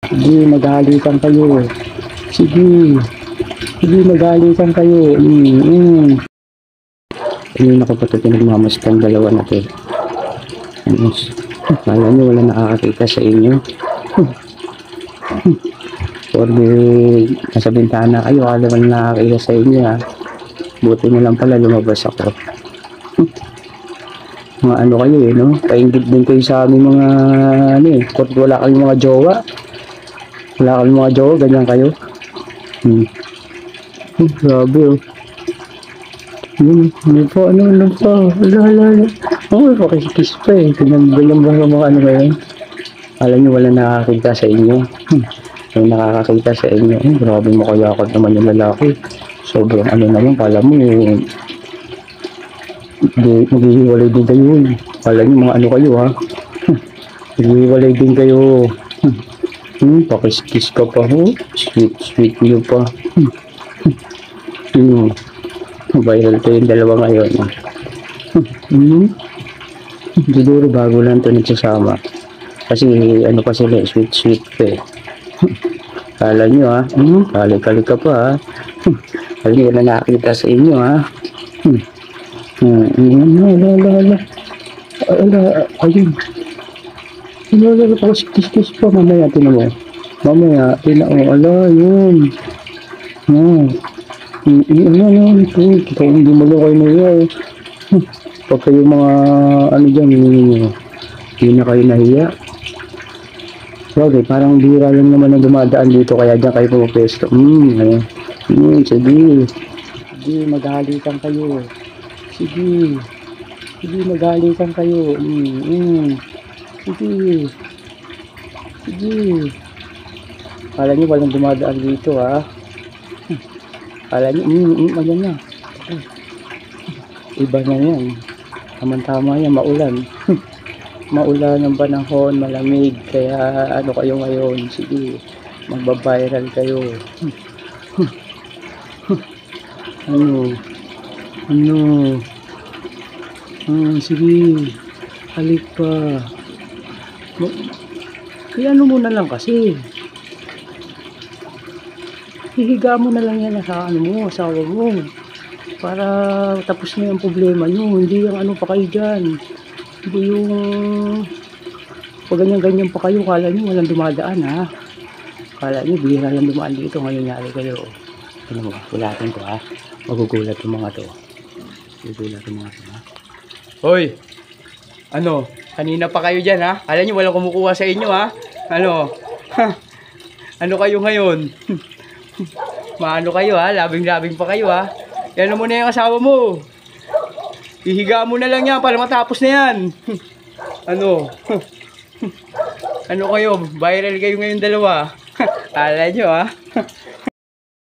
Sige, maghalikan kayo. Sige. Sige, maghalikan kayo. Ayun ako pa ito pinagmamasdan dalawa na ito. Kala nyo wala nakakakita sa inyo. Sorry, nasa bintana kayo. Kala wala nakakakita sa inyo ha. Buti na lang pala lumabas ako. Mga ano kayo eh, no? Paingit din kayo sa aming mga, ano eh, kung wala kayong mga jowa. Wala kayong mga jowa, ganyan kayo. Grabe oh. Ano po, ano po. Ala. Oh, pakikis pa eh. Ganyan ba yung mga ano ngayon? Alam nyo, wala nakakita sa inyo. May nakakakita sa inyo. Grabe mo kaya ako naman yung lalaki. Sobrang ano naman, kala mo eh. Maghihiwalay din kayo. Kala nyo mga ano kayo ha. Maghihiwalay din kayo. Pakis-kiss ka pa ho. Sweet nyo pa. Viral to yung dalawa ngayon. Siguro bago lang ito nagsasama. Kasi ano pa sila, sweet pa eh. Kala nyo ha. Kali-kali ka pa ha. Kala nyo na nakakita sa inyo ha. Ayun. Ala, pakis-kiss pa. Mamaya, tinan mo. Mamaya, tinan mo. Ala, yun. Ano, ito hindi mo lang kayo na yun. Pag kayo mga, ano dyan, hindi na kayo nahiya. Okay, parang bira lang naman ang dumadaan dito, kaya dyan kayo pumapesto. Sige. Sige, maghalikan kayo. Sige. Sige, maghalikan kayo. Sige. Sige. Kala nyo walang dumadaan dito, ha? Kala nyo, ayan na. Iba na yan. Tama-tama yan, maulan. Maulan ang panahon, malamig. Kaya ano kayo ngayon? Sige, magbabiral kayo. Ano? Sige. Halik pa. Kaya ano muna lang kasi. Hihiga mo na lang yan sa ano mo, asawa mo. Para tapos na yung problema nyo. Hindi yung ano pa kayo dyan. Hindi yung pag ganyan-ganyan pa kayo. Kala nyo walang dumadaan ha. Kala nyo bihira lang dumaan dito. Ngayon nyari kayo. Ano mo, ulatin ko ha. Magugulat yung mga to. Magugulat yung mga to ha. Hoy! Ano? Kanina pa kayo dyan ha. Kala nyo walang kumukuha sa inyo ha. Ano? Ano kayo ngayon? Maano kayo ha, labing-labing pa kayo ha. Yan mo na yung asawa mo. Ihiga mo na lang yan para matapos na yan. Ano? Ano kayo? Viral kayo ngayon dalawa. Kala nyo ha.